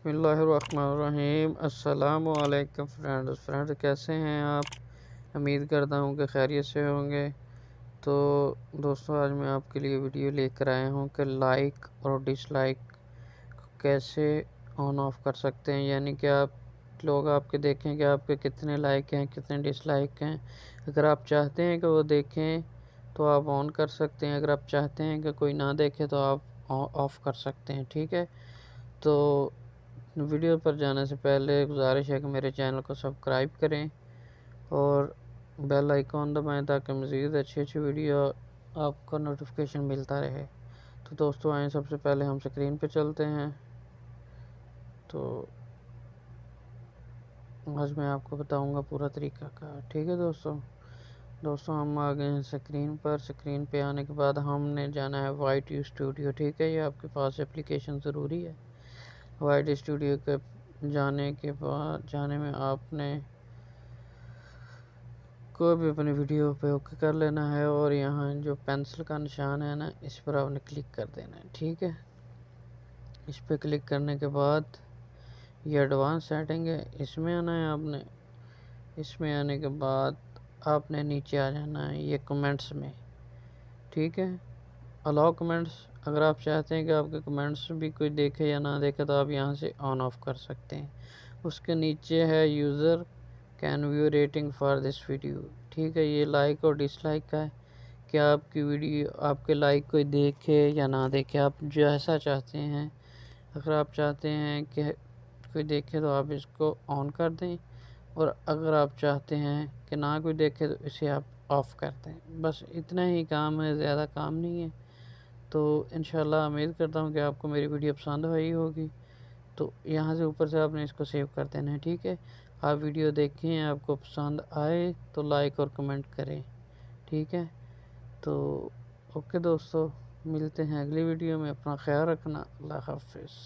بسم اللہ الرحمن الرحیم۔ السلام علیکم فرینڈز کیسے ہیں آپ؟ امید کرتا ہوں کہ خیریت سے ہوں گے۔ تو دوستو، آج میں آپ کے لیے ویڈیو لے کر آیا ہوں کہ لائک اور ڈس لائک کیسے آن آف کر سکتے ہیں، یعنی کہ آپ کے دیکھیں کہ آپ کے کتنے لائک ہیں، کتنے ڈس لائک ہیں۔ اگر آپ چاہتے ہیں کہ وہ دیکھیں تو آپ آن کر سکتے ہیں، اگر آپ چاہتے ہیں کہ کوئی نہ دیکھے تو آپ آف کر سکتے ہیں، ٹھیک ہے؟ تو ویڈیو پر جانے سے پہلے گزارش ہے کہ میرے چینل کو سبسکرائب کریں اور بیل آئیکن دبائیں تاکہ مزید اچھی ویڈیو آپ کو نوٹیفیکیشن ملتا رہے۔ تو دوستو آئیں، سب سے پہلے ہم سکرین پہ چلتے ہیں۔ تو آج میں آپ کو بتاؤں گا پورا طریقہ کا، ٹھیک ہے دوستو ہم آ گئے ہیں سکرین پر۔ سکرین پہ آنے کے بعد ہم نے جانا ہے وائٹ اسٹوڈیو، ٹھیک ہے؟ یہ آپ کے پاس اپلیکیشن ضروری ہے۔ وائٹ اسٹوڈیو کے جانے میں آپ نے کوئی بھی اپنی ویڈیو پہ اوکے کر لینا ہے، اور یہاں جو پینسل کا نشان ہے نا، اس پر آپ نے کلک کر دینا ہے، ٹھیک ہے؟ اس پہ کلک کرنے کے بعد یہ ایڈوانس سیٹنگ ہے، اس میں آنا ہے آپ نے۔ اس میں آنے کے بعد آپ نے نیچے آ جانا ہے یہ کمنٹس میں، ٹھیک ہے؟ الاؤ کمنٹس، اگر آپ چاہتے ہیں کہ آپ کے کمنٹس بھی کوئی دیکھے یا نہ دیکھے تو آپ یہاں سے آن آف کر سکتے ہیں۔ اس کے نیچے ہے user can view rating for this video, ٹھیک ہے؟ یہ لائک اور ڈس لائک کا ہے کہ آپ کی ویڈیو، آپ کے لائک کوئی دیکھے یا نہ دیکھے، آپ جیسا چاہتے ہیں۔ اگر آپ چاہتے ہیں کہ کوئی دیکھے تو آپ اس کو آن کر دیں، اور اگر آپ چاہتے ہیں کہ نہ کوئی دیکھے تو اسے آپ آف کر دیں۔ بس اتنا ہی کام ہے، زیادہ کام نہیں ہے۔ تو انشاءاللہ امید کرتا ہوں کہ آپ کو میری ویڈیو پسند آئی ہوگی۔ تو یہاں سے اوپر سے آپ نے اس کو سیو کر دینا ہے، ٹھیک ہے؟ آپ ویڈیو دیکھیں، آپ کو پسند آئے تو لائک اور کمنٹ کریں، ٹھیک ہے؟ تو اوکے دوستو، ملتے ہیں اگلی ویڈیو میں، اپنا خیال رکھنا، اللہ حافظ۔